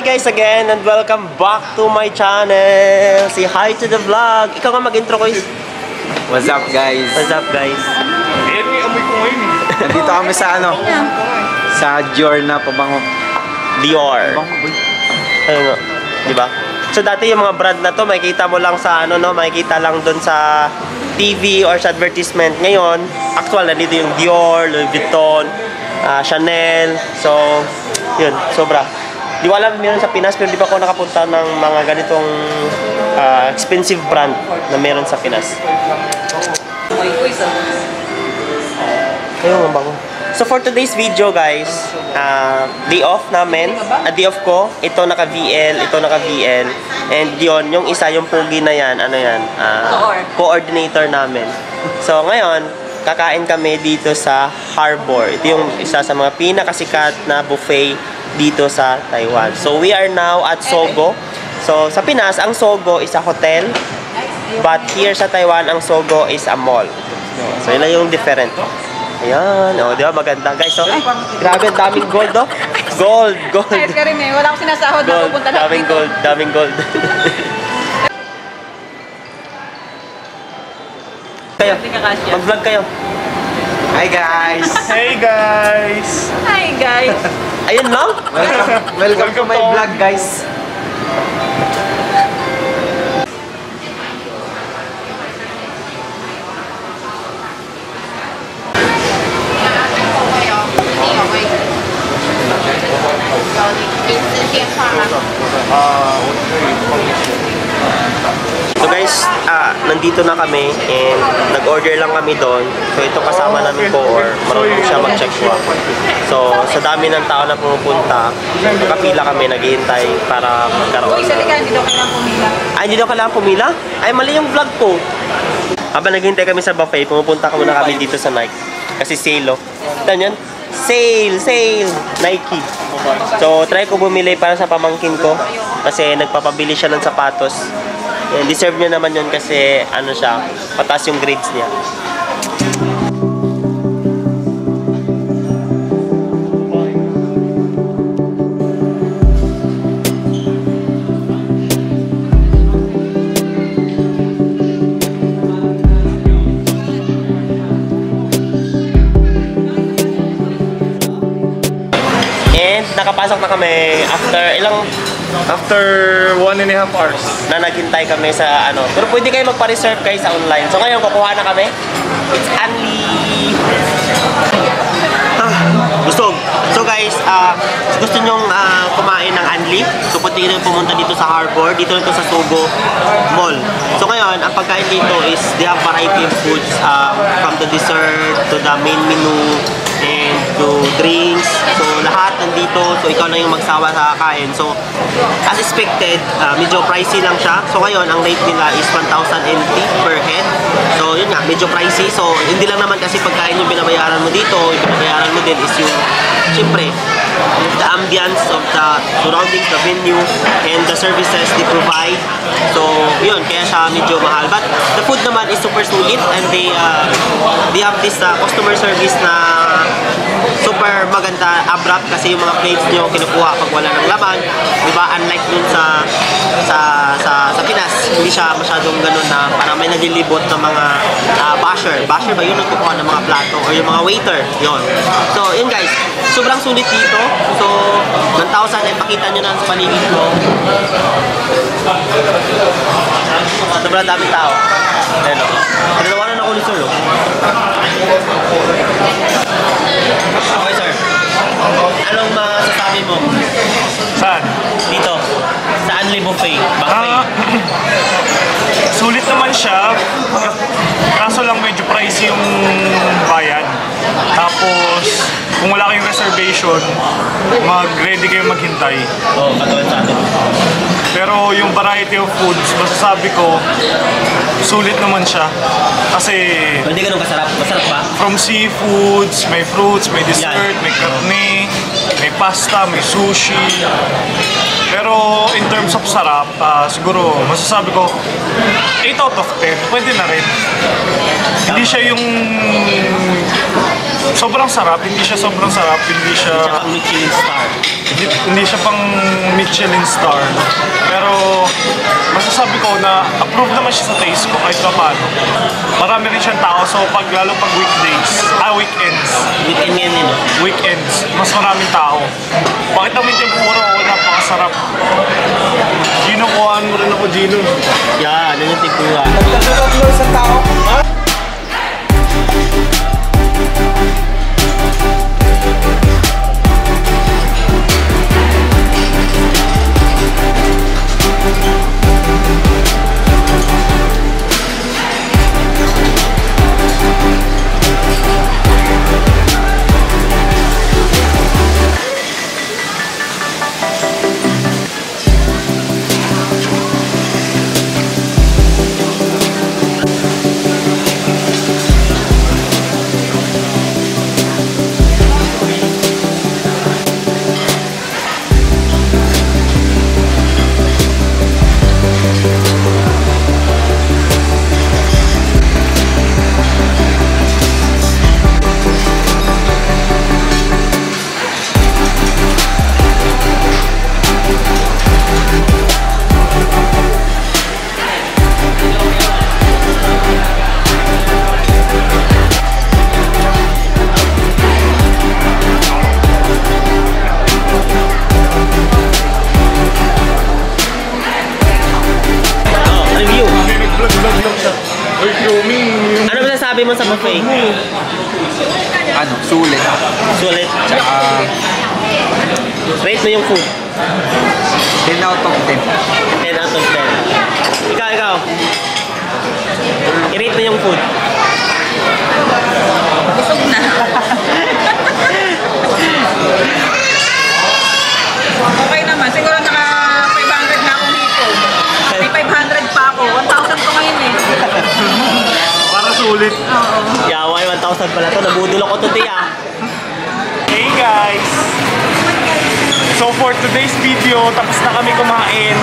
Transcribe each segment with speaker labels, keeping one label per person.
Speaker 1: Hi guys again and welcome back to my channel. Say hi to the vlog. Ikaw nga mag-intro ko.
Speaker 2: What's up guys?
Speaker 1: What's up guys?
Speaker 2: Nandito kami sa ano? Sa Dior na pabango.
Speaker 1: Dior. Ayun nga, di ba? So dati yung mga brand na to makikita mo lang sa ano no, makikita lang doon sa TV or sa advertisement. Ngayon, actual na dito yung Dior, Louis Vuitton, Chanel. So, yun, sobra. Di ko alam meron sa Pinas pero di pa ako nakapunta ng mga ganitong expensive brand na meron sa Pinas. Ayun, ang bango. So for today's video guys, day off namin, day off ko, ito naka VL, ito naka VL, and yun, yung isa, yung pugi na yan, ano yan, coordinator namin. So ngayon, kakain kami dito sa Harbor. Ito yung isa sa mga pinakasikat na buffet dito sa Taiwan. So we are now at Sogo. So sa Pinas, ang Sogo is a hotel, but here sa Taiwan, ang Sogo is a mall. So yun lang yung different. Ayan, oh, di ba maganda guys. So, grabe, daming gold, oh. Gold.
Speaker 3: Ayos ka rin eh. Wala akong sinasahod na pupunta lang dito.
Speaker 1: Daming gold. Kayo, mag-vlog kayo.
Speaker 2: Hi guys!
Speaker 4: Hey guys!
Speaker 3: Hi guys!
Speaker 1: Ayun lang?
Speaker 2: Welcome to my vlog guys.
Speaker 1: So guys, nandito na kami and nag-order lang kami doon. So ito kasama namin po or marunong siya mag-check-wa. So sa dami ng tao na pumupunta, nakapila kami, naghihintay para magkaroon.
Speaker 3: Uy, salika, hindi daw kailangan pumila.
Speaker 1: Ay, hindi daw kailangan pumila? Ay, mali yung vlog ko. Habang naghihintay kami sa buffet, pumupunta muna kami dito sa Nike. Kasi sale, oh. Ito yan? Sale! Nike. So, try ko bumili para sa pamangkin ko. Kasi nagpapabili siya ng sapatos. And deserve niya naman yun kasi ano siya, pataas yung grades niya. And nakapasok na kami after
Speaker 4: 1.5 hours.
Speaker 1: na naghintay kami sa ano. Pero pwede kayo magpa-reserve kayo sa online. So ngayon, kukuha na kami. It's only... Busog. So guys, gusto nyong kumain ng Anli, so pwede nyo pumunta dito sa Harbor, dito ito sa Sogo Mall. So ngayon, ang pagkain dito is they have variety of foods, from the dessert to the main menu and to drinks. So lahat nandito, so ikaw na yung magsawa sa kakain. So as expected, medyo pricey lang siya. So ngayon, ang rate nila is 1,000 NT per head. So yun nga, medyo pricey. So hindi lang naman kasi pagkain yung binabayaran mo dito, yung binabayaran mo din is yung, siyempre, the ambience of the surroundings, the venue, and the services they provide. So yun, kaya siya medyo mahal. But the food naman is super sulit and they have this customer service na super maganda, abrupt kasi yung mga plates nyo kinukuha pag wala ng laman, di ba? Unlike dun sa Pinas, hindi siya masyadong ganun na parang may naglilibot ng mga basher ba yun nagkukuha ng mga plato or yung mga waiter, yun. So yun guys, sobrang sulit dito. So 1,000 ay pakita nyo na sa paligid mo. Sobrang daming tao. Ayun o. Tinatawanan ako ni Sir o. Okay sir, anong masasabi mo?
Speaker 4: Saan?
Speaker 1: Dito, sa Anli Buffet, buffet.
Speaker 4: Sulit naman siya. Kaso lang medyo pricey yung bayad. Tapos, kung wala kayong reservation, mag-ready kayo maghintay.
Speaker 1: Oo, katulad sa atin.
Speaker 4: Pero yung variety of foods, masasabi ko, sulit naman siya. Kasi
Speaker 1: Hindi ganun kasarap. Masarap ba?
Speaker 4: from seafoods, may fruits, may dessert, may karne, may pasta, may sushi. Pero in terms of sarap, siguro masasabi ko 8 out of 10, pwede na rin. Hindi siya yung sobrang sarap, hindi siya sobrang sarap, hindi siya...
Speaker 1: Tsaka Michelin star.
Speaker 4: hindi siya pang Michelin star. Pero masasabi ko na approve naman siya sa taste ko kahit pa paano. Marami rin siyang tao, so lalo pag weekends, weekends, mas maraming tao. Bakit namin tempura? Napakasarap. Gino, kuhaan mo rin ako, Gino.
Speaker 1: Yan, yun yung tikura. Ano masasabi mo sa buffet?
Speaker 2: Ano, sulit.
Speaker 1: Sulit.
Speaker 2: Tsaka
Speaker 1: Rate mo yung food.
Speaker 2: 10 out of 10.
Speaker 1: 10 out of 10. Ikaw. I-rate mo yung food.
Speaker 3: Busog na. Okay naman. Siguro naka 500 na akong dito. May 500 pa ako. 1,000 ko ngayon eh.
Speaker 4: Para sulit.
Speaker 3: Oo.
Speaker 1: Yaway, 1,000 pala to. Nabudol ako today ah.
Speaker 4: Hey guys! So for today's video, tapos na kami kumain.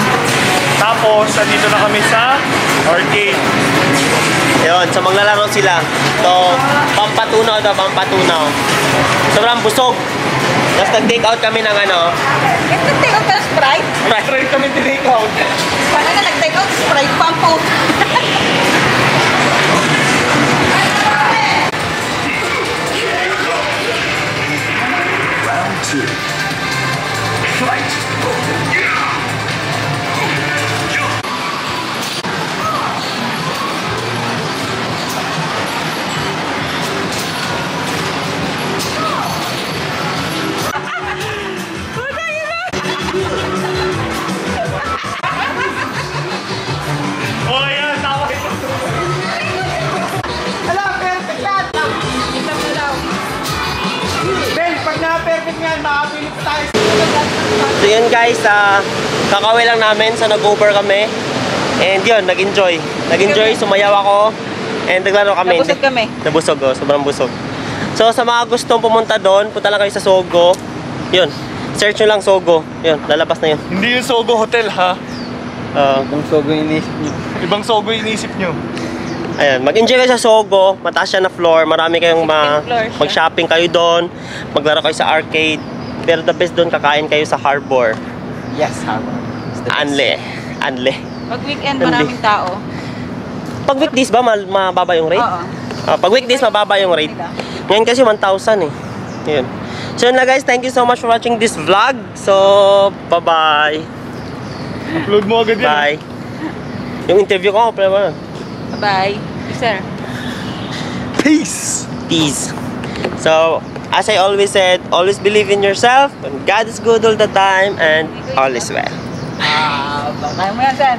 Speaker 4: Tapos, andito na kami sa arcade.
Speaker 1: Yun, so maglalaro sila. So, pampatunaw. Sobrang busog. Tapos nag-take out kami ng ano.
Speaker 3: Nag-take out ka ng Sprite?
Speaker 4: Try kami take out.
Speaker 3: Paano na nag-take out Sprite? Pampo.
Speaker 4: Oh, yan! Tawa ito!
Speaker 1: So yun guys, kakawin lang namin. So nag-over kami. And yun, nag-enjoy. Sumayaw ako. And naglaro kami.
Speaker 3: Nabusog kami.
Speaker 1: Nabusog, oh. Sobrang busog. So sa mga gustong pumunta doon, punta lang kayo sa Sogo. Yun, search nyo lang Sogo. Yun, lalabas na yun.
Speaker 4: Hindi yung Sogo Hotel, ha?
Speaker 2: Kung sogo yung inisip nyo.
Speaker 4: Ibang Sogo yung inisip nyo.
Speaker 1: Ayan, mag-enjoy kayo sa Sogo. Mataas siya na floor. Marami kayong
Speaker 3: floor siya.
Speaker 1: mag-shopping kayo doon. Maglaro kayo sa arcade. Pero the best doon, kakain kayo sa Harbor.
Speaker 2: Yes, harbor.
Speaker 1: Anle.
Speaker 3: Pag weekend, maraming tao.
Speaker 1: Pag weekdays ba, mababa yung rate?
Speaker 3: Oo.
Speaker 1: Pag weekdays, mababa yung rate. Ngayon kasi 1,000 eh. Yun. So yun na guys, thank you so much for watching this vlog. So, bye-bye.
Speaker 4: Upload mo agad yan.
Speaker 1: Bye. Yung interview ko, pala ba?
Speaker 3: Bye. Sir.
Speaker 4: Peace!
Speaker 1: Peace. So, as I always said, always believe in yourself. And God is good all the time and all is well.
Speaker 3: Kaya mo yan, Sen.